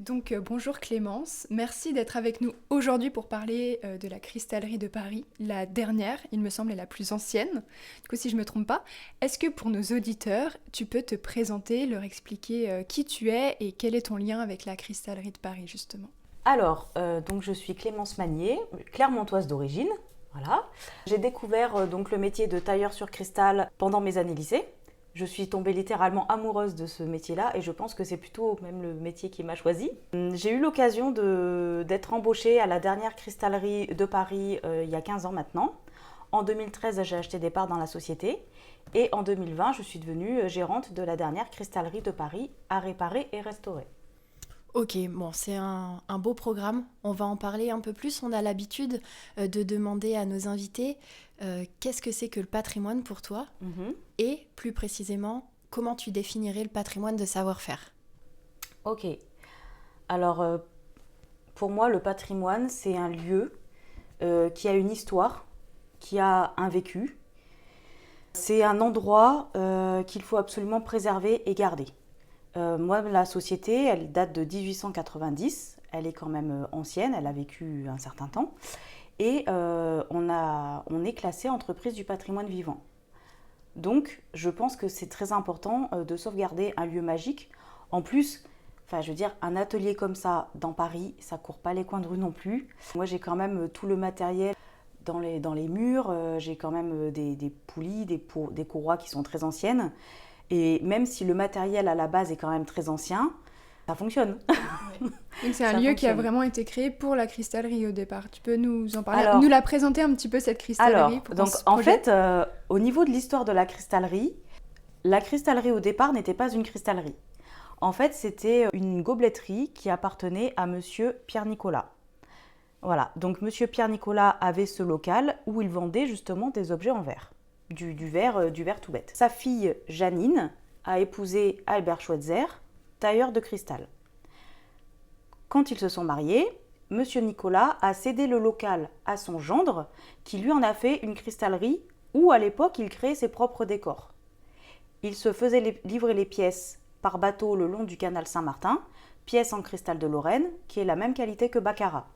Bonjour Clémence, merci d'être avec nous aujourd'hui pour parler de la cristallerie de Paris, la dernière, il me semble, et la plus ancienne. Du coup, si je ne me trompe pas, est-ce que pour nos auditeurs, tu peux te présenter, leur expliquer qui tu es et quel est ton lien avec la cristallerie de Paris, justement? Donc je suis Clémence Magnier, clermontoise d'origine. Voilà. J'ai découvert donc le métier de tailleur sur cristal pendant mes années lycée. Je suis tombée littéralement amoureuse de ce métier-là et je pense que c'est plutôt même le métier qui m'a choisie. J'ai eu l'occasion d'être embauchée à la dernière cristallerie de Paris il y a 15 ans maintenant. En 2013, j'ai acheté des parts dans la société et en 2020, je suis devenue gérante de la dernière cristallerie de Paris à réparer et restaurer. Ok, bon, c'est un beau programme. On va en parler un peu plus. On a l'habitude de demander à nos invités qu'est-ce que c'est que le patrimoine pour toi Mhm. et plus précisément, comment tu définirais le patrimoine de savoir-faire. Ok. Alors, pour moi, le patrimoine, c'est un lieu qui a une histoire, qui a un vécu. C'est un endroit qu'il faut absolument préserver et garder. Moi, la société, elle date de 1890. Elle est quand même ancienne, elle a vécu un certain temps. Et on est classé entreprise du patrimoine vivant. Donc, je pense que c'est très important de sauvegarder un lieu magique. En plus, enfin, je veux dire, un atelier comme ça dans Paris, ça court pas les coins de rue non plus. Moi, j'ai quand même tout le matériel dans les murs. J'ai quand même des poulies, des courroies qui sont très anciennes. Et même si le matériel à la base est quand même très ancien, ça fonctionne. Ouais. Donc c'est un Ça lieu qui a fonctionne. vraiment été créé pour la cristallerie au départ. Tu peux nous en parler, nous Alors, la présenter un petit peu cette cristallerie pour qu'on donc se en fait, projette? au niveau de l'histoire de la cristallerie au départ n'était pas une cristallerie. En fait, c'était une gobletterie qui appartenait à monsieur Pierre Nicolas. Voilà, donc monsieur Pierre Nicolas avait ce local où il vendait justement des objets en verre, du verre tout bête. Sa fille Janine a épousé Albert Schweitzer, tailleur de cristal. Quand ils se sont mariés, monsieur Nicolas a cédé le local à son gendre qui lui en a fait une cristallerie où à l'époque il créait ses propres décors. Il se faisait livrer les pièces par bateau le long du canal Saint-Martin, pièces en cristal de Lorraine, qui est la même qualité que Baccarat.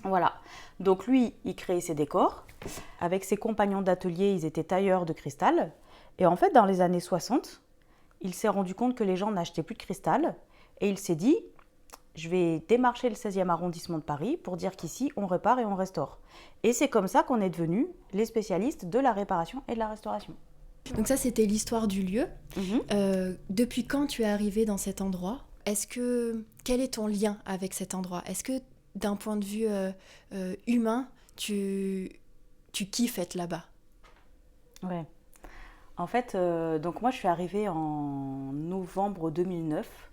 Voilà. Donc lui, il créait ses décors. Avec ses compagnons d'atelier, ils étaient tailleurs de cristal. Et en fait, dans les années 60, il s'est rendu compte que les gens n'achetaient plus de cristal. Et il s'est dit, je vais démarcher le 16e arrondissement de Paris pour dire qu'ici, on répare et on restaure. Et c'est comme ça qu'on est devenus les spécialistes de la réparation et de la restauration. Donc ça, c'était l'histoire du lieu. Mhm. Depuis quand tu es arrivé dans cet endroit? Quel est ton lien avec cet endroit? Est-ce que d'un point de vue humain, tu kiffes être là-bas? Ouais. En fait, donc moi je suis arrivée en novembre 2009.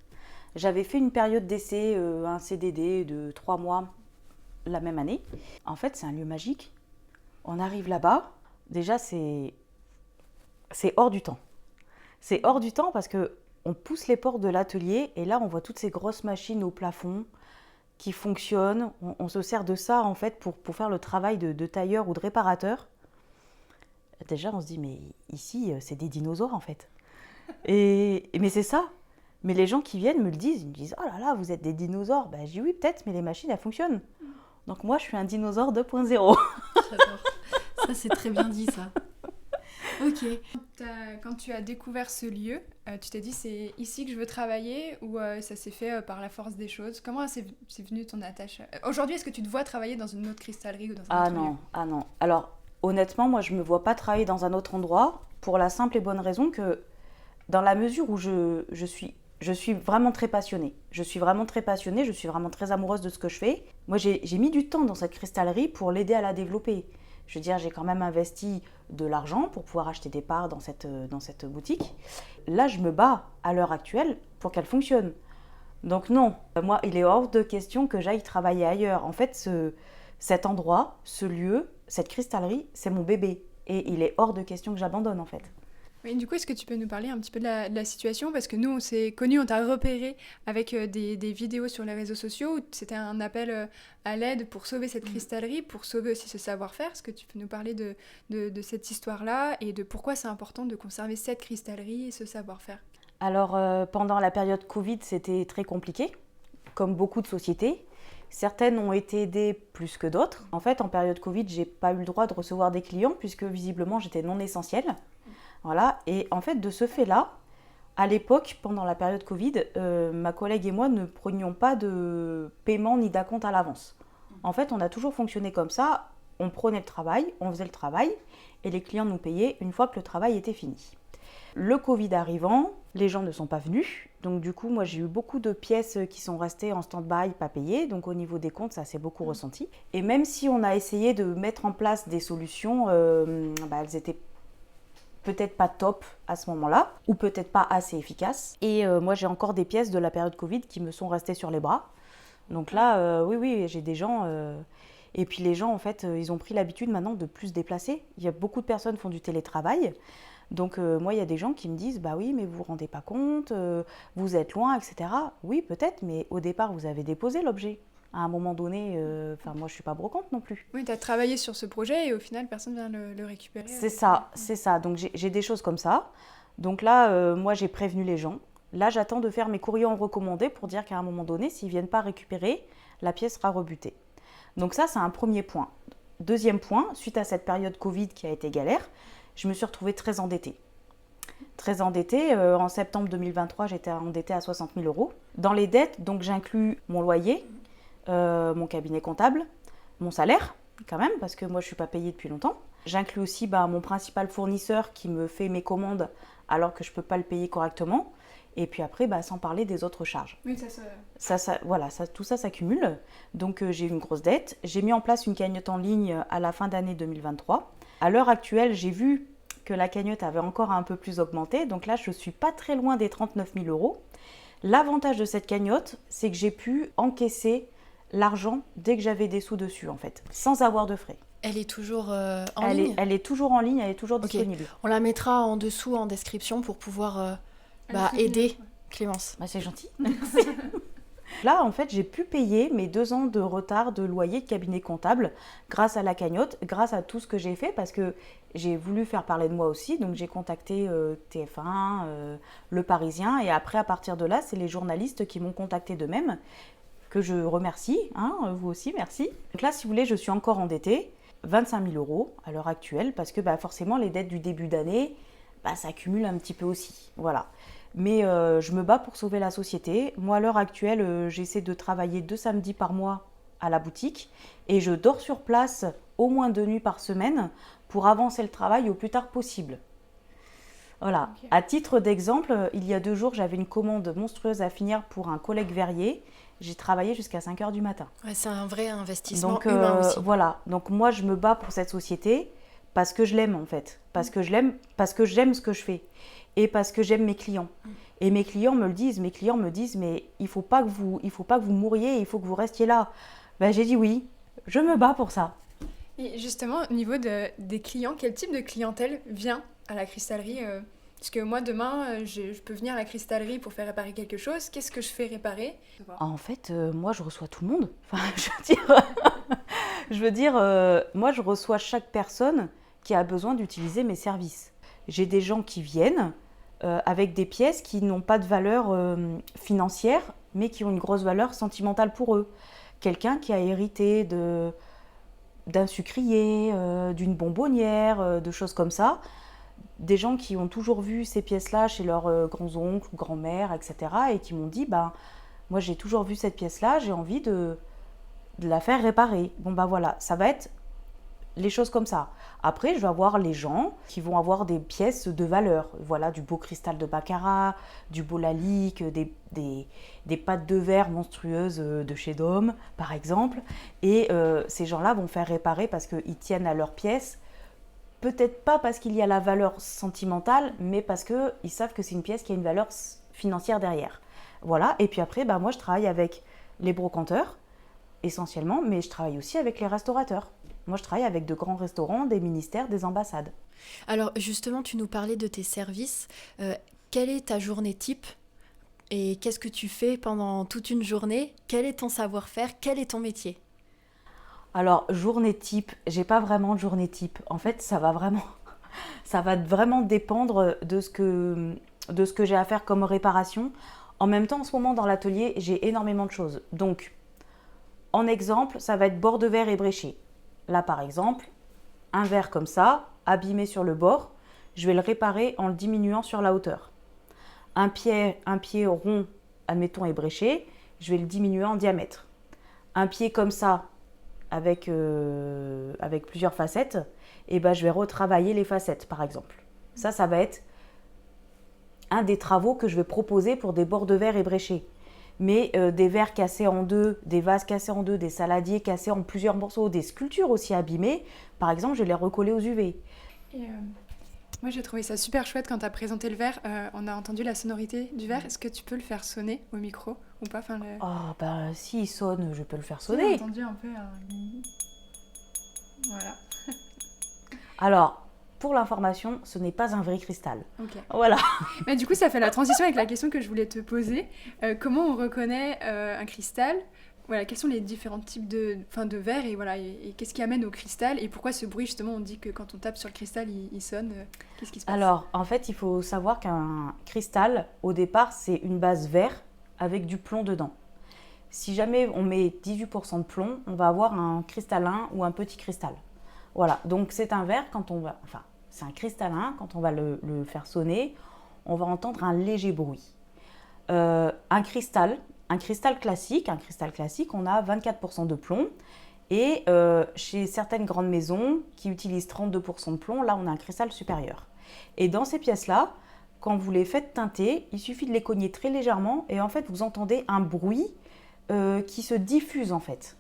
J'avais fait une période d'essai, un CDD de 3 mois la même année. En fait, c'est un lieu magique. On arrive là-bas. Déjà, c'est hors du temps. C'est hors du temps parce que on pousse les portes de l'atelier et là, on voit toutes ces grosses machines au plafond qui fonctionnent. On se sert de ça en fait pour faire le travail de tailleur ou de réparateur. Déjà, on se dit, mais ici, c'est des dinosaures en fait. Mais c'est ça. Mais les gens qui viennent me le disent, ils me disent, oh là là, vous êtes des dinosaures. Ben, je dis oui, peut-être, mais les machines, elles fonctionnent. Donc moi, je suis un dinosaure 2.0. J'adore. Ça, c'est très bien dit, ça. Ok. Quand tu as découvert ce lieu, tu t'es dit c'est ici que je veux travailler ou ça s'est fait par la force des choses? Comment c'est venu ton attache? Aujourd'hui, est-ce que tu te vois travailler dans une autre cristallerie ou dans un Ah autre lieu? non, ah non. Alors, honnêtement, moi, je ne me vois pas travailler dans un autre endroit pour la simple et bonne raison que dans la mesure où je suis vraiment très passionnée. Je suis vraiment très passionnée, je suis vraiment très amoureuse de ce que je fais. Moi, j'ai mis du temps dans cette cristallerie pour l'aider à la développer. Je veux dire, j'ai quand même investi de l'argent pour pouvoir acheter des parts dans cette boutique. Là, je me bats à l'heure actuelle pour qu'elle fonctionne. Donc non, moi, il est hors de question que j'aille travailler ailleurs. En fait, cet endroit, ce lieu, cette cristallerie, c'est mon bébé. Et il est hors de question que j'abandonne, en fait. Oui, du coup, est-ce que tu peux nous parler un petit peu de la situation? Parce que nous, on s'est connus, on t'a repéré avec des vidéos sur les réseaux sociaux où c'était un appel à l'aide pour sauver cette cristallerie, pour sauver aussi ce savoir-faire. Est-ce que tu peux nous parler de cette histoire-là et de pourquoi c'est important de conserver cette cristallerie et ce savoir-faire? Alors, pendant la période Covid, c'était très compliqué. comme beaucoup de sociétés. Certaines ont été aidées plus que d'autres. En fait, en période Covid, j'ai pas eu le droit de recevoir des clients puisque visiblement j'étais non essentielle. Voilà. Et en fait, de ce fait-là, à l'époque, pendant la période Covid, ma collègue et moi ne prenions pas de paiement ni d'acompte à l'avance. En fait, on a toujours fonctionné comme ça. On prenait le travail, on faisait le travail et les clients nous payaient une fois que le travail était fini. Le Covid arrivant, les gens ne sont pas venus. Donc du coup, moi j'ai eu beaucoup de pièces qui sont restées en stand-by, pas payées. Donc au niveau des comptes, ça s'est beaucoup ressenti. Et même si on a essayé de mettre en place des solutions, elles étaient peut-être pas top à ce moment-là, ou peut-être pas assez efficaces. Et moi j'ai encore des pièces de la période Covid qui me sont restées sur les bras. Donc là, oui, j'ai des gens... Et puis les gens, en fait, ils ont pris l'habitude maintenant de plus se déplacer. Il y a beaucoup de personnes qui font du télétravail. Donc moi, il y a des gens qui me disent « Bah oui, mais vous ne vous rendez pas compte, vous êtes loin, etc. » Oui, peut-être, mais au départ, vous avez déposé l'objet. À un moment donné, moi, je ne suis pas brocante non plus. Oui, tu as travaillé sur ce projet et au final, personne ne vient le récupérer. C'est ça. Donc j'ai des choses comme ça. Donc là, moi, j'ai prévenu les gens. Là, j'attends de faire mes courriers en recommandé pour dire qu'à un moment donné, s'ils ne viennent pas récupérer, la pièce sera rebutée. Donc ça, c'est un premier point. Deuxième point, suite à cette période Covid qui a été galère, je me suis retrouvée très endettée. Très endettée. En septembre 2023, j'étais endettée à 60 000 euros. Dans les dettes, donc j'inclus mon loyer, mon cabinet comptable, mon salaire, quand même, parce que moi, je ne suis pas payée depuis longtemps. J'inclus aussi mon principal fournisseur qui me fait mes commandes alors que je ne peux pas le payer correctement. Et puis après, sans parler des autres charges. Oui, tout ça s'accumule. Donc j'ai une grosse dette. J'ai mis en place une cagnotte en ligne à la fin d'année 2023. À l'heure actuelle, j'ai vu que la cagnotte avait encore un peu plus augmenté. Donc là, je ne suis pas très loin des 39 000 euros. L'avantage de cette cagnotte, c'est que j'ai pu encaisser l'argent dès que j'avais des sous dessus, en fait, sans avoir de frais. Elle est toujours en ligne. Elle est toujours en ligne, elle est toujours disponible. On la mettra en dessous en description pour pouvoir aider Clémence. C'est gentil. Merci. Là, en fait, j'ai pu payer mes 2 ans de retard de loyer de cabinet comptable grâce à la cagnotte, grâce à tout ce que j'ai fait, parce que j'ai voulu faire parler de moi aussi. Donc, j'ai contacté TF1, Le Parisien, et après, à partir de là, c'est les journalistes qui m'ont contacté d'eux-mêmes, que je remercie. Vous aussi, merci. Donc là, si vous voulez, je suis encore endettée, 25 000 euros à l'heure actuelle, parce que forcément, les dettes du début d'année, ça accumule un petit peu aussi. Voilà. Mais je me bats pour sauver la société. Moi, à l'heure actuelle, j'essaie de travailler 2 samedis par mois à la boutique et je dors sur place au moins 2 nuits par semaine pour avancer le travail au plus tard possible. Voilà. Okay. À titre d'exemple, il y a 2 jours, j'avais une commande monstrueuse à finir pour un collègue verrier. J'ai travaillé jusqu'à 5 h du matin. Ouais, c'est un vrai investissement humain aussi. Voilà. Donc moi, je me bats pour cette société parce que je l'aime en fait. Parce que j'aime ce que je fais. Et parce que j'aime mes clients. Et mes clients me disent, mais il faut pas que vous mouriez, il faut que vous restiez là. J'ai dit oui, je me bats pour ça. Et justement, au niveau des clients, quel type de clientèle vient à la cristallerie Parce que moi, demain, je peux venir à la cristallerie pour faire réparer quelque chose. Qu'est-ce que je fais réparer ? En fait, moi, je reçois tout le monde. Enfin, moi, je reçois chaque personne qui a besoin d'utiliser mes services. J'ai des gens qui viennent avec des pièces qui n'ont pas de valeur financière, mais qui ont une grosse valeur sentimentale pour eux. Quelqu'un qui a hérité d'un sucrier, d'une bonbonnière, de choses comme ça. Des gens qui ont toujours vu ces pièces-là chez leurs grands-oncles ou grand-mères, etc. et qui m'ont dit, moi j'ai toujours vu cette pièce-là, j'ai envie de la faire réparer. Voilà, ça va être les choses comme ça. Après, je vais avoir les gens qui vont avoir des pièces de valeur. Voilà, du beau cristal de baccarat, du beau lalique, des pattes de verre monstrueuses de chez Dôme, par exemple. Et ces gens-là vont faire réparer parce qu'ils tiennent à leurs pièces. Peut-être pas parce qu'il y a la valeur sentimentale, mais parce qu'ils savent que c'est une pièce qui a une valeur financière derrière. Voilà, et puis après, moi je travaille avec les brocanteurs, essentiellement, mais je travaille aussi avec les restaurateurs. Moi, je travaille avec de grands restaurants, des ministères, des ambassades. Alors, justement, tu nous parlais de tes services. Quelle est ta journée type ? Et qu'est-ce que tu fais pendant toute une journée ? Quel est ton savoir-faire ? Quel est ton métier ? Alors, journée type, j'ai pas vraiment de journée type. En fait, ça va vraiment dépendre de ce que j'ai à faire comme réparation. En même temps, en ce moment, dans l'atelier, j'ai énormément de choses. Donc, en exemple, ça va être bord de verre ébréché. Là, par exemple, un verre comme ça, abîmé sur le bord, je vais le réparer en le diminuant sur la hauteur. Un pied rond, admettons, ébréché, je vais le diminuer en diamètre. Un pied comme ça, avec plusieurs facettes, et ben, je vais retravailler les facettes, par exemple. Ça va être un des travaux que je vais proposer pour des bords de verre ébréchés. Mais des verres cassés en deux, des vases cassés en deux, des saladiers cassés en plusieurs morceaux, des sculptures aussi abîmées, par exemple, je vais les recoller aux UV. Et moi, j'ai trouvé ça super chouette quand tu as présenté le verre. On a entendu la sonorité du verre. Est-ce que tu peux le faire sonner au micro ou pas Ah, bah, s'il sonne, je peux le faire J'ai sonner. entendu un peu Voilà. Alors, pour l'information, ce n'est pas un vrai cristal. Ok. Voilà. Mais du coup, ça fait la transition avec la question que je voulais te poser. Comment on reconnaît un cristal? Voilà, quels sont les différents types de verre et, voilà, et qu'est-ce qui amène au cristal et pourquoi ce bruit, justement, on dit que quand on tape sur le cristal, il sonne. Qu'est-ce qui se passe? Alors, en fait, il faut savoir qu'un cristal, au départ, c'est une base verre avec du plomb dedans. Si jamais on met 18% de plomb, on va avoir un cristallin ou un petit cristal. Voilà, donc c'est un verre c'est un cristallin, quand on va le faire sonner, on va entendre un léger bruit. Un cristal classique, on a 24% de plomb. Et chez certaines grandes maisons qui utilisent 32% de plomb, là on a un cristal supérieur. Et dans ces pièces-là, quand vous les faites teinter, il suffit de les cogner très légèrement et en fait vous entendez un bruit qui se diffuse en fait.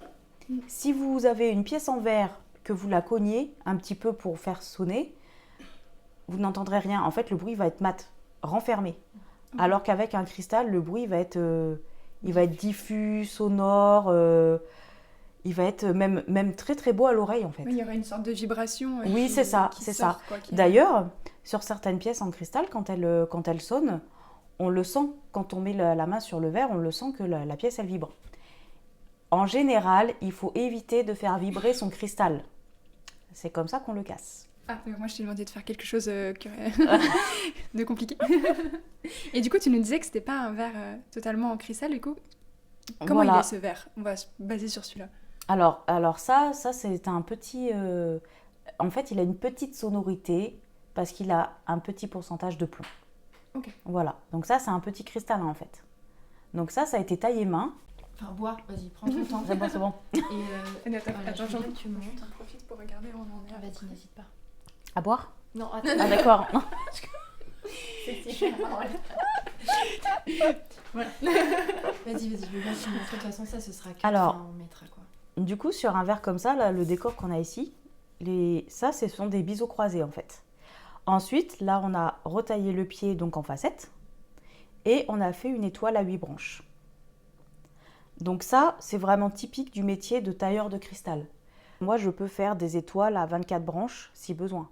Si vous avez une pièce en verre, que vous la cognez un petit peu pour faire sonner, vous n'entendrez rien. En fait, le bruit va être mat, renfermé. Alors qu'avec un cristal, le bruit va être, diffus, sonore, il va être même très très beau à l'oreille en fait. Oui, il y aura une sorte de vibration. Oui, c'est ça, c'est ça. D'ailleurs, sur certaines pièces en cristal, quand elles sonnent, on le sent, quand on met la main sur le verre, on le sent que la pièce elle vibre. En général, il faut éviter de faire vibrer son cristal. C'est comme ça qu'on le casse. Ah, mais moi je t'ai demandé de faire quelque chose de compliqué. Et du coup, tu nous disais que c'était pas un verre totalement en cristal, du coup. Comment il est ce verre? On va se baser sur celui-là. Alors ça c'est un petit... En fait, il a une petite sonorité parce qu'il a un petit pourcentage de plomb. Ok. Voilà, donc ça c'est un petit cristallin en fait. Donc ça a été taillé main. Enfin, bois, vas-y, prends ton temps. C'est bon. Et Attends, j'en tu montres. J'en profite pour regarder où on en est. Vas-y, n'hésite pas. À boire? Non, attends. Ah d'accord. Voilà. Vas-y, je vais bien te montrer. De toute façon, ça, ce sera que Alors, on mettra quoi. Du coup, sur un verre comme ça, là, le décor qu'on a ici, ce sont des biseaux croisés en fait. Ensuite, là, on a retaillé le pied donc en facette et on a fait une étoile à 8 branches. Donc ça, c'est vraiment typique du métier de tailleur de cristal. Moi, je peux faire des étoiles à 24 branches si besoin.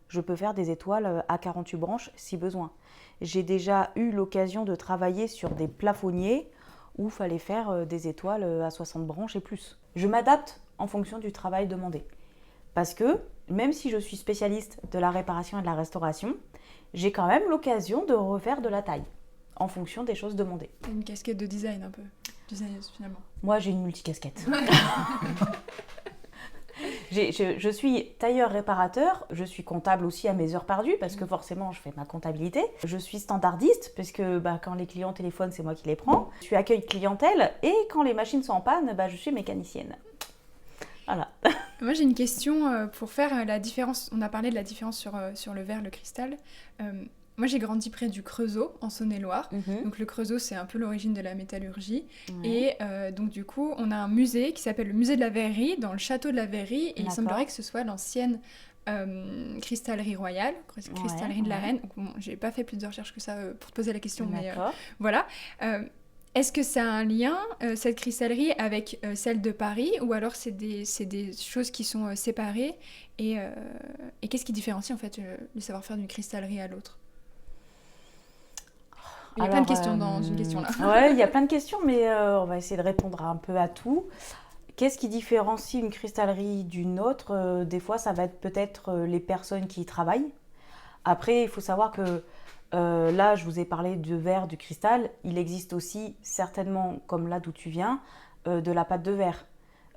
Je peux faire des étoiles à 48 branches si besoin. J'ai déjà eu l'occasion de travailler sur des plafonniers où il fallait faire des étoiles à 60 branches et plus. Je m'adapte en fonction du travail demandé. Parce que, même si je suis spécialiste de la réparation et de la restauration, j'ai quand même l'occasion de refaire de la taille en fonction des choses demandées. Une casquette de design un peu. Designeuse finalement. Moi, j'ai une multicasquette. Je suis tailleur-réparateur, je suis comptable aussi à mes heures perdues parce que forcément je fais ma comptabilité. Je suis standardiste parce que quand les clients téléphonent, c'est moi qui les prends. Je suis accueil clientèle et quand les machines sont en panne, je suis mécanicienne. Voilà. Moi j'ai une question pour faire la différence. On a parlé de la différence sur le verre, le cristal. Moi j'ai grandi près du Creusot en Saône-et-Loire. Donc le Creusot c'est un peu l'origine de la métallurgie. Et donc du coup on a un musée qui s'appelle le musée de la verrerie dans le château de la verrerie. Et il semblerait que ce soit l'ancienne cristallerie royale, cristallerie de la Reine. Donc, bon, j'ai pas fait plus de recherches que ça pour te poser la question, mais voilà. Est-ce que ça a un lien, cette cristallerie, avec celle de Paris, ou alors c'est des choses qui sont séparées et qu'est-ce qui différencie en fait le savoir-faire d'une cristallerie à l'autre? Il y a plein de questions dans une question là. Ouais, il y a plein de questions, mais on va essayer de répondre un peu à tout. Qu'est-ce qui différencie une cristallerie d'une autre? Des fois, ça va être peut-être les personnes qui y travaillent. Après, il faut savoir que Là, je vous ai parlé de verre, du cristal. Il existe aussi, certainement, comme là d'où tu viens, de la pâte de verre.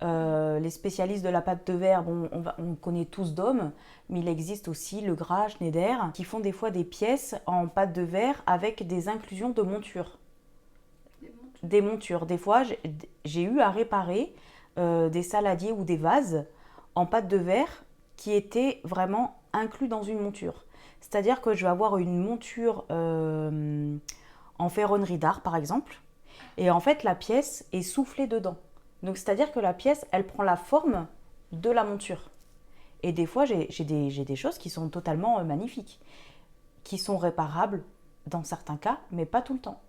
Les spécialistes de la pâte de verre, bon, on connaît tous d'hommes, mais il existe aussi le Gras, Schneider, qui font des fois des pièces en pâte de verre avec des inclusions de montures. Des montures. Des fois, j'ai eu à réparer des saladiers ou des vases en pâte de verre qui étaient vraiment inclus dans une monture. C'est-à-dire que je vais avoir une monture en ferronnerie d'art, par exemple, et en fait, la pièce est soufflée dedans. Donc, c'est-à-dire que la pièce, elle prend la forme de la monture. Et des fois, j'ai des choses qui sont totalement magnifiques, qui sont réparables dans certains cas, mais pas tout le temps.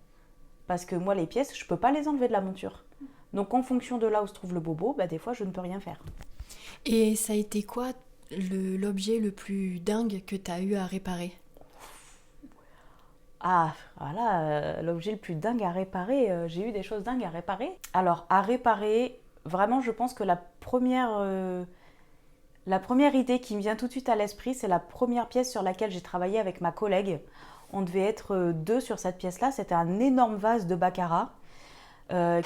Parce que moi, les pièces, je ne peux pas les enlever de la monture. Donc, en fonction de là où se trouve le bobo, bah, des fois, je ne peux rien faire. Et ça a été quoi l'objet le plus dingue que tu as eu à réparer? Ah, voilà, l'objet le plus dingue à réparer. J'ai eu des choses dingues à réparer. Alors, à réparer, vraiment, je pense que la première idée qui me vient tout de suite à l'esprit, c'est la première pièce sur laquelle j'ai travaillé avec ma collègue. On devait être deux sur cette pièce-là. C'était un énorme vase de baccarat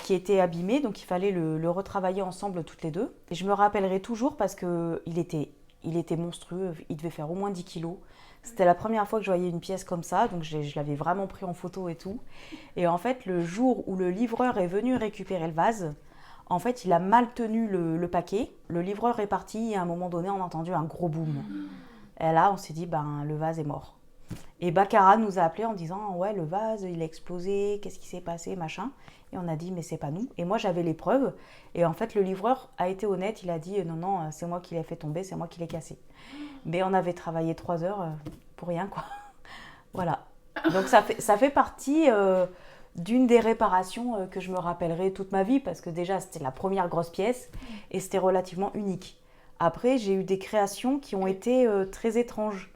qui était abîmé, donc il fallait le retravailler ensemble toutes les deux. Et je me rappellerai toujours parce qu'il était monstrueux, il devait faire au moins 10 kilos. C'était la première fois que je voyais une pièce comme ça, donc je l'avais vraiment pris en photo et tout. Et en fait, le jour où le livreur est venu récupérer le vase, en fait, il a mal tenu le paquet. Le livreur est parti et à un moment donné, on a entendu un gros boom. Et là, on s'est dit, le vase est mort. Et Baccarat nous a appelé en disant, ouais, le vase, il a explosé, qu'est-ce qui s'est passé, machin. Et on a dit, mais c'est pas nous. Et moi, j'avais les preuves. Et en fait, le livreur a été honnête, il a dit, non, c'est moi qui l'ai fait tomber, c'est moi qui l'ai cassé. Mais on avait travaillé 3 heures pour rien, quoi. Voilà. Donc ça fait partie d'une des réparations que je me rappellerai toute ma vie, parce que déjà, c'était la première grosse pièce et c'était relativement unique. Après, j'ai eu des créations qui ont été très étranges.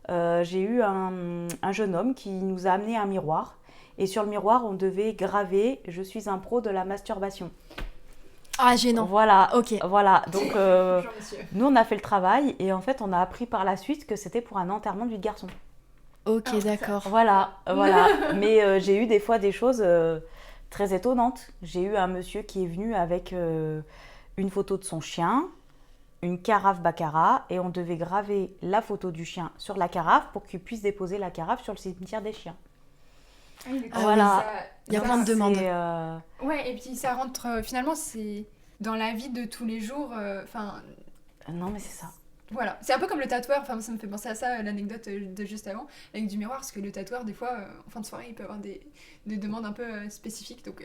J'ai eu un jeune homme qui nous a amené un miroir. Et sur le miroir, on devait graver « Je suis un pro de la masturbation ». Ah, gênant. Voilà, ok. Voilà. Donc, nous, on a fait le travail et en fait, on a appris par la suite que c'était pour un enterrement de vie de garçon. Ok, d'accord. Voilà. Mais j'ai eu des fois des choses très étonnantes. J'ai eu un monsieur qui est venu avec une photo de son chien, une carafe Baccarat, et on devait graver la photo du chien sur la carafe pour qu'il puisse déposer la carafe sur le cimetière des chiens. Voilà. Il y a plein de demandes. Ouais, et puis ça rentre, finalement, c'est dans la vie de tous les jours, Non, mais c'est ça. Voilà, c'est un peu comme le tatoueur, ça me fait penser à ça, l'anecdote de juste avant, avec du miroir, parce que le tatoueur, des fois, en fin de soirée, il peut avoir des demandes un peu spécifiques, donc...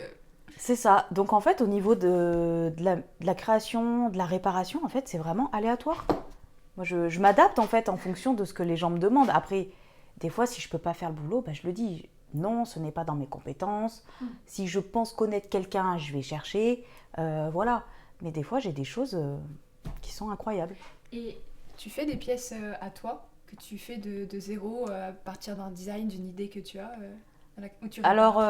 C'est ça. Donc en fait, au niveau de la création, de la réparation, en fait, c'est vraiment aléatoire. Moi, je m'adapte en fait en fonction de ce que les gens me demandent. Après, des fois, si je peux pas faire le boulot, je le dis. Non, ce n'est pas dans mes compétences. Si je pense connaître quelqu'un, je vais chercher. Voilà. Mais des fois, j'ai des choses qui sont incroyables. Et tu fais des pièces à toi, que tu fais de zéro, à partir d'un design, d'une idée que tu as Alors,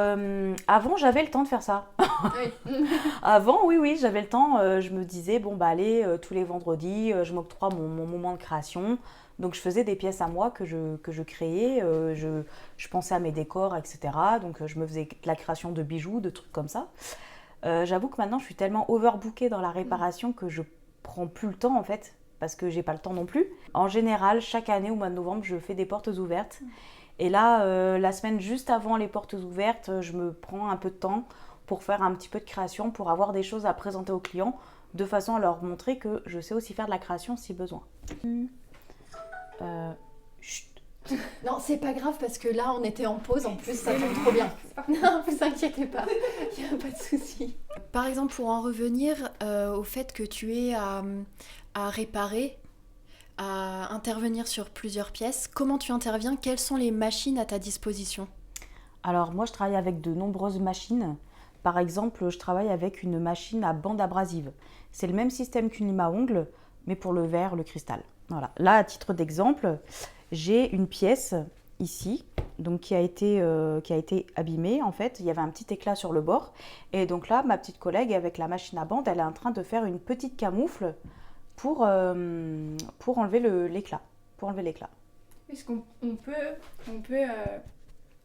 avant, j'avais le temps de faire ça. Oui. Avant, oui, j'avais le temps. Je me disais, allez, tous les vendredis, je m'octroie mon moment de création. Donc, je faisais des pièces à moi que je créais. Je pensais à mes décors, etc. Donc, je me faisais de la création de bijoux, de trucs comme ça. J'avoue que maintenant, je suis tellement overbookée dans la réparation que je prends plus le temps, en fait, parce que j'ai pas le temps non plus. En général, chaque année, au mois de novembre, je fais des portes ouvertes. Et là, la semaine juste avant les portes ouvertes, je me prends un peu de temps pour faire un petit peu de création, pour avoir des choses à présenter aux clients, de façon à leur montrer que je sais aussi faire de la création si besoin. Chut. Non, c'est pas grave parce que là, on était en pause, en plus, ça tombe trop bien. Non, vous inquiétez pas, il n'y a pas de souci. Par exemple, pour en revenir au fait que tu aies à réparer, à intervenir sur plusieurs pièces, comment tu interviens? Quelles sont les machines à ta disposition? Alors moi, je travaille avec de nombreuses machines. Par exemple, je travaille avec une machine à bande abrasive. C'est le même système qu'une lime à ongles, mais pour le verre, le cristal. Voilà. Là, à titre d'exemple, j'ai une pièce ici, donc qui a été abîmée. En fait, il y avait un petit éclat sur le bord. Et donc là, ma petite collègue, avec la machine à bande, elle est en train de faire une petite camoufle pour enlever l'éclat. Est-ce qu'on peut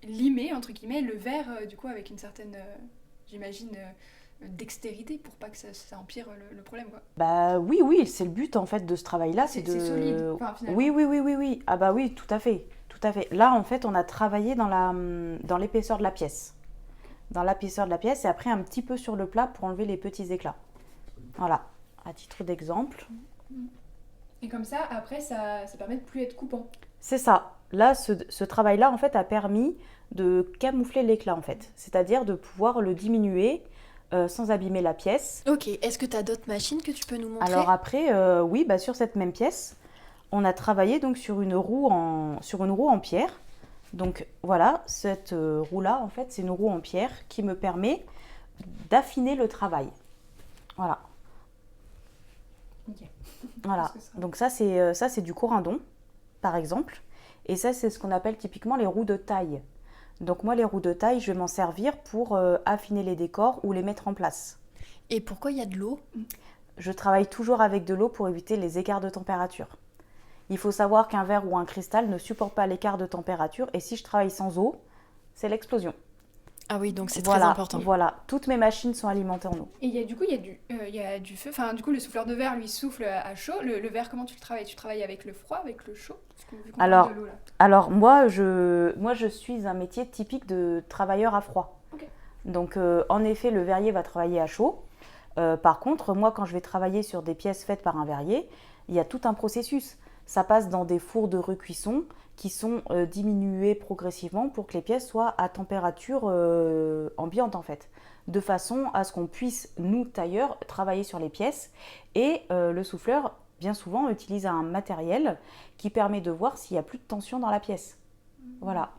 limer, entre guillemets, le verre, du coup, avec une certaine, j'imagine, dextérité pour pas que ça empire le problème, quoi. Bah oui, c'est le but en fait de ce travail-là, c'est de... C'est solide, enfin, finalement. Oui. Ah bah oui, tout à fait. Là, en fait, on a travaillé dans l'épaisseur de la pièce. Dans l'épaisseur de la pièce et après un petit peu sur le plat pour enlever les petits éclats. Voilà, à titre d'exemple. Et comme ça, après, ça permet de plus être coupant. C'est ça. Là, ce travail-là, en fait, a permis de camoufler l'éclat, en fait. C'est-à-dire de pouvoir le diminuer sans abîmer la pièce. Ok, est-ce que tu as d'autres machines que tu peux nous montrer? Alors après, oui, bah, sur cette même pièce, on a travaillé donc sur une roue en pierre. Donc voilà, cette roue-là, en fait, c'est une roue en pierre qui me permet d'affiner le travail. Voilà. Ok. Voilà. Donc ça, c'est du corindon, par exemple. Et ça, c'est ce qu'on appelle typiquement les roues de taille. Donc moi, les roues de taille, je vais m'en servir pour affiner les décors ou les mettre en place. Et pourquoi il y a de l'eau? Je travaille toujours avec de l'eau pour éviter les écarts de température. Il faut savoir qu'un verre ou un cristal ne supporte pas l'écart de température et si je travaille sans eau, c'est l'explosion. Ah oui, donc c'est Voilà, très important. Voilà, toutes mes machines sont alimentées en eau. Et il y a du feu. Enfin, du coup, le souffleur de verre, lui, souffle à chaud. Le verre, comment tu le travailles? Tu travailles avec le froid, avec le chaud? Vu qu'on parle de l'eau, là. Alors moi, je suis un métier typique de travailleur à froid. Ok. Donc, en effet, le verrier va travailler à chaud. Par contre, moi, quand je vais travailler sur des pièces faites par un verrier, il y a tout un processus. Ça passe dans des fours de recuisson qui sont diminués progressivement pour que les pièces soient à température ambiante, en fait. De façon à ce qu'on puisse, nous, tailleurs, travailler sur les pièces. Et le souffleur, bien souvent, utilise un matériel qui permet de voir s'il n'y a plus de tension dans la pièce. Voilà.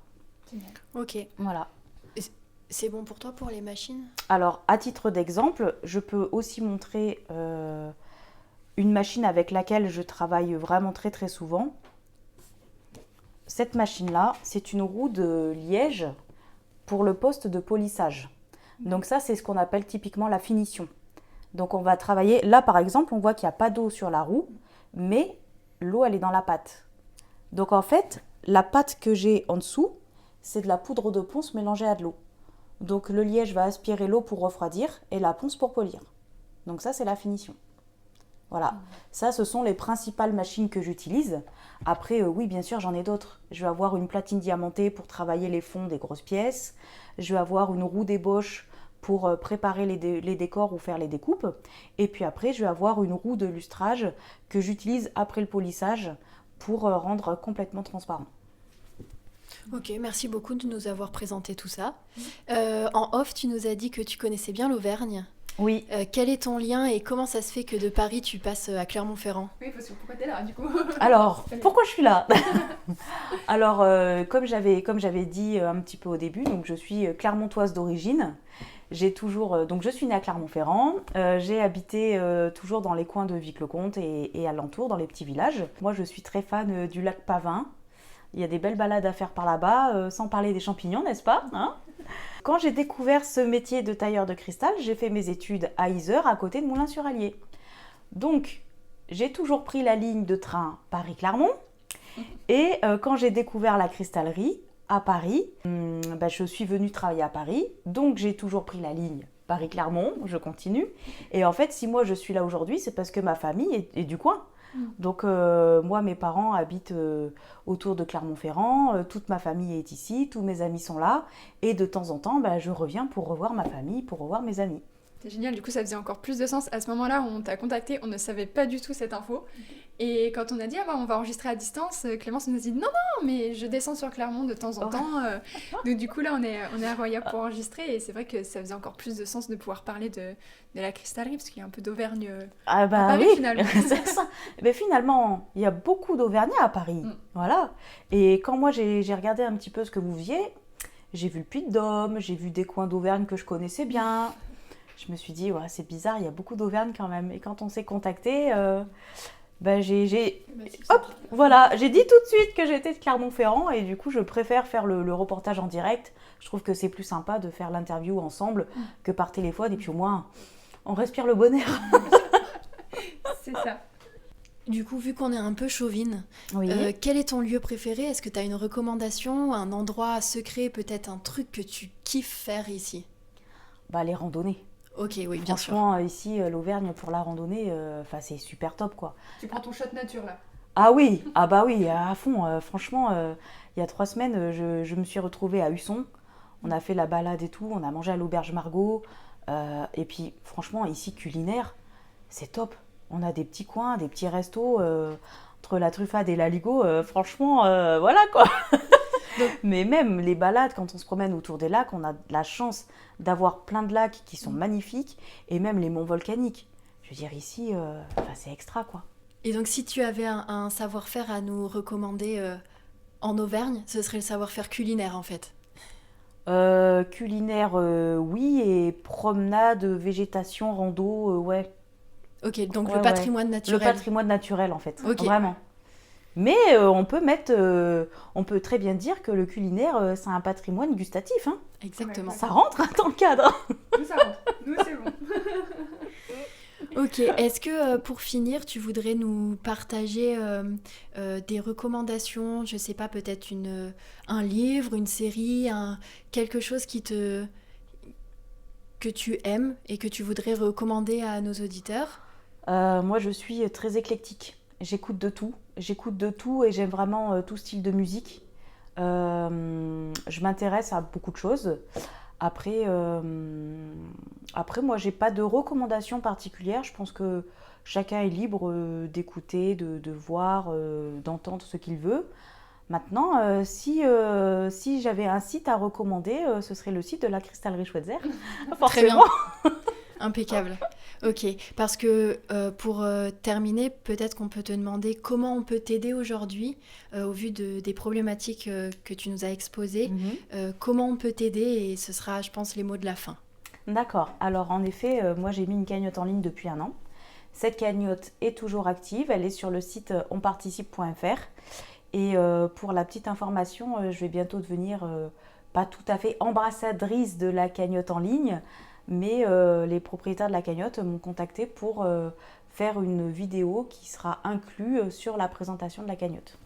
Ok. Voilà. C'est bon pour toi pour les machines? Alors, à titre d'exemple, je peux aussi montrer une machine avec laquelle je travaille vraiment très très souvent. Cette machine-là, c'est une roue de liège pour le poste de polissage. Donc ça, c'est ce qu'on appelle typiquement la finition. Donc on va travailler, là par exemple, on voit qu'il n'y a pas d'eau sur la roue, mais l'eau, elle est dans la pâte. Donc en fait, la pâte que j'ai en dessous, c'est de la poudre de ponce mélangée à de l'eau. Donc le liège va aspirer l'eau pour refroidir et la ponce pour polir. Donc ça, c'est la finition. Voilà, ça, ce sont les principales machines que j'utilise. Après, oui, bien sûr, j'en ai d'autres. Je vais avoir une platine diamantée pour travailler les fonds des grosses pièces. Je vais avoir une roue d'ébauche pour préparer les décors ou faire les découpes. Et puis après, je vais avoir une roue de lustrage que j'utilise après le polissage pour rendre complètement transparent. Ok, merci beaucoup de nous avoir présenté tout ça. En off, tu nous as dit que tu connaissais bien l'Auvergne. Oui. Quel est ton lien et comment ça se fait que de Paris, tu passes à Clermont-Ferrand? Oui, parce que pourquoi t'es là, du coup? Alors, pourquoi je suis là? Alors, comme j'avais dit un petit peu au début, donc je suis clermontoise d'origine. Donc je suis née à Clermont-Ferrand. J'ai habité toujours dans les coins de Vic-le-Comte et alentour, dans les petits villages. Moi, je suis très fan du lac Pavin. Il y a des belles balades à faire par là-bas, sans parler des champignons, n'est-ce pas, hein? Quand j'ai découvert ce métier de tailleur de cristal, j'ai fait mes études à Yzeure, à côté de Moulins-sur-Allier. Donc, j'ai toujours pris la ligne de train Paris-Clermont. Et quand j'ai découvert la cristallerie à Paris, je suis venue travailler à Paris. Donc, j'ai toujours pris la ligne Paris-Clermont, je continue. Et en fait, si moi je suis là aujourd'hui, c'est parce que ma famille est du coin. Donc moi, mes parents habitent autour de Clermont-Ferrand, toute ma famille est ici, tous mes amis sont là, et de temps en temps, je reviens pour revoir ma famille, pour revoir mes amis. C'est génial, du coup ça faisait encore plus de sens. À ce moment-là où on t'a contacté, on ne savait pas du tout cette info. Et quand on a dit on va enregistrer à distance, Clémence nous a dit non, mais je descends sur Clermont de temps en temps. Donc du coup là on est à Roya pour enregistrer et c'est vrai que ça faisait encore plus de sens de pouvoir parler de la cristallerie parce qu'il y a un peu d'Auvergne à Paris, oui, finalement. C'est ça. Mais finalement, il y a beaucoup d'Auvergnats à Paris. Voilà. Et quand moi j'ai regardé un petit peu ce que vous faisiez, j'ai vu le Puy-de-Dôme, j'ai vu des coins d'Auvergne que je connaissais bien. Je me suis dit, ouais, c'est bizarre, il y a beaucoup d'Auvergne quand même. Et quand on s'est contacté, j'ai dit tout de suite que j'étais de Clermont-Ferrand. Et du coup, je préfère faire le reportage en direct. Je trouve que c'est plus sympa de faire l'interview ensemble que par téléphone. Et puis au moins, on respire le bon air. C'est ça. Du coup, vu qu'on est un peu chauvine, Oui. quel est ton lieu préféré? Est-ce que tu as une recommandation, un endroit secret, peut-être un truc que tu kiffes faire ici? Bah, les randonnées. Ok, oui, bien sûr. Franchement, ici, l'Auvergne pour la randonnée, c'est super top, quoi. Tu prends ton shot nature là. Ah oui, ah bah oui, à fond. Franchement, il y a 3 semaines, je me suis retrouvée à Husson. On a fait la balade et tout, on a mangé à l'auberge Margot. Et puis, franchement, ici, culinaire, c'est top. On a des petits coins, des petits restos entre la Truffade et l'Aligot. Franchement, voilà quoi. Mais même les balades, quand on se promène autour des lacs, on a de la chance d'avoir plein de lacs qui sont magnifiques. Et même les monts volcaniques. Je veux dire, ici, c'est extra quoi. Et donc, si tu avais un savoir-faire à nous recommander en Auvergne, ce serait le savoir-faire culinaire en fait. Culinaire, oui, et promenade, végétation, rando, ouais. Ok, donc Ouais, le patrimoine Le naturel. patrimoine naturel, en fait, Ok. vraiment. Mais on peut très bien dire que le culinaire, c'est un patrimoine gustatif, hein. Exactement. Ça rentre dans le cadre. Nous, ça rentre. Nous, c'est bon. Ok, est-ce que pour finir, tu voudrais nous partager des recommandations, je sais pas, peut-être un livre, une série, quelque chose que tu aimes et que tu voudrais recommander à nos auditeurs? Moi, je suis très éclectique. J'écoute de tout. J'écoute de tout et j'aime vraiment tout style de musique. Je m'intéresse à beaucoup de choses. Après, moi, j'ai pas de recommandations particulières. Je pense que chacun est libre d'écouter, de voir, d'entendre ce qu'il veut. Maintenant, si j'avais un site à recommander, ce serait le site de la cristallerie Schweitzer. Très bien. Forcément. Impeccable. Ok, parce que pour terminer, peut-être qu'on peut te demander comment on peut t'aider aujourd'hui, au vu des problématiques que tu nous as exposées. Comment on peut t'aider et ce sera, je pense, les mots de la fin. D'accord. Alors, en effet, moi, j'ai mis une cagnotte en ligne depuis 1 an. Cette cagnotte est toujours active. Elle est sur le site onparticipe.fr. Et pour la petite information, je vais bientôt devenir pas tout à fait ambassadrice de la cagnotte en ligne, mais les propriétaires de la cagnotte m'ont contacté pour faire une vidéo qui sera inclue sur la présentation de la cagnotte.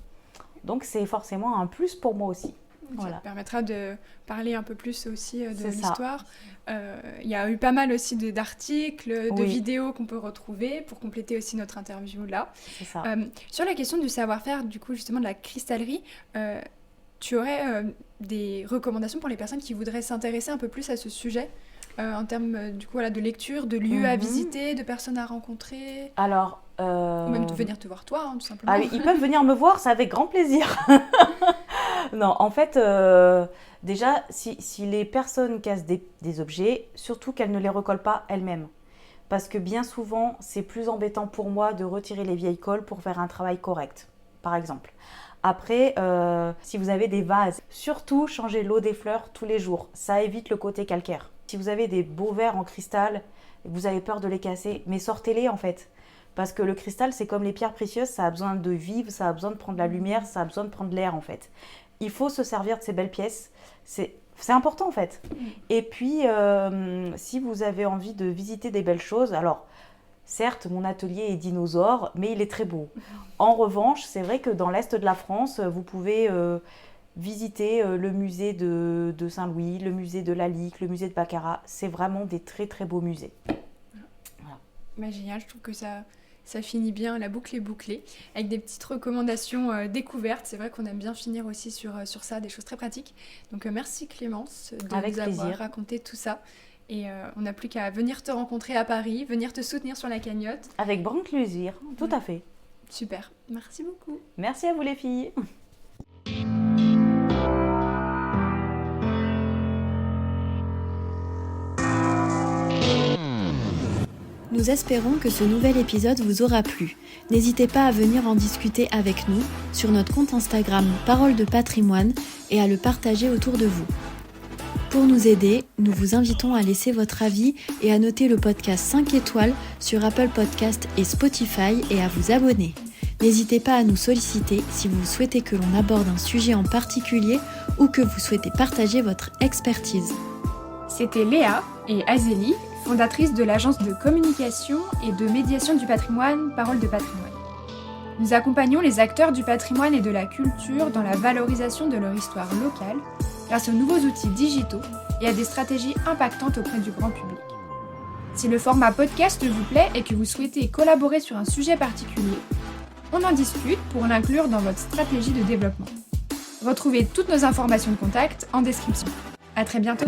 Donc c'est forcément un plus pour moi aussi. Voilà. Ça te permettra de parler un peu plus aussi de C'est ça. l'histoire. Il y a eu pas mal aussi d'articles, de Oui. vidéos qu'on peut retrouver pour compléter aussi notre interview là. C'est ça. Sur la question du savoir-faire, du coup, justement, de la cristallerie, tu aurais des recommandations pour les personnes qui voudraient s'intéresser un peu plus à ce sujet en termes du coup, voilà, de lecture, de lieux à visiter, de personnes à rencontrer, Alors, ou même de venir te voir toi, hein, tout simplement. ah oui, ils peuvent venir me voir, c'est avec grand plaisir. Non, en fait, déjà, si les personnes cassent des objets, surtout qu'elles ne les recollent pas elles-mêmes. Parce que bien souvent, c'est plus embêtant pour moi de retirer les vieilles colles pour faire un travail correct, par exemple. Après, si vous avez des vases, surtout changez l'eau des fleurs tous les jours. Ça évite le côté calcaire. Si vous avez des beaux verres en cristal et que vous avez peur de les casser, mais sortez-les en fait. Parce que le cristal, c'est comme les pierres précieuses, ça a besoin de vivre, ça a besoin de prendre la lumière, ça a besoin de prendre l'air en fait. Il faut se servir de ces belles pièces. C'est important en fait. Et puis, si vous avez envie de visiter des belles choses, alors certes, mon atelier est dinosaure, mais il est très beau. En revanche, c'est vrai que dans l'est de la France, vous pouvez visiter le musée de Saint-Louis, le musée de la Lique, le musée de Baccarat. C'est vraiment des très très beaux musées. Voilà. Bah, génial, je trouve que ça finit bien, la boucle est bouclée, avec des petites recommandations découvertes. C'est vrai qu'on aime bien finir aussi sur ça, des choses très pratiques. Donc merci Clémence de Avec nous avoir plaisir. raconté tout ça. Et on n'a plus qu'à venir te rencontrer à Paris, venir te soutenir sur la cagnotte. Avec grand plaisir, tout à fait. Super, merci beaucoup. Merci à vous les filles. Nous espérons que ce nouvel épisode vous aura plu. N'hésitez pas à venir en discuter avec nous sur notre compte Instagram Parole de Patrimoine et à le partager autour de vous. Pour nous aider, nous vous invitons à laisser votre avis et à noter le podcast 5 étoiles sur Apple Podcast et Spotify et à vous abonner. N'hésitez pas à nous solliciter si vous souhaitez que l'on aborde un sujet en particulier ou que vous souhaitez partager votre expertise. C'était Léa et Azélie, fondatrices de l'agence de communication et de médiation du patrimoine Parole de Patrimoine. Nous accompagnons les acteurs du patrimoine et de la culture dans la valorisation de leur histoire locale grâce aux nouveaux outils digitaux et à des stratégies impactantes auprès du grand public. Si le format podcast vous plaît et que vous souhaitez collaborer sur un sujet particulier, on en discute pour l'inclure dans votre stratégie de développement. Retrouvez toutes nos informations de contact en description. À très bientôt!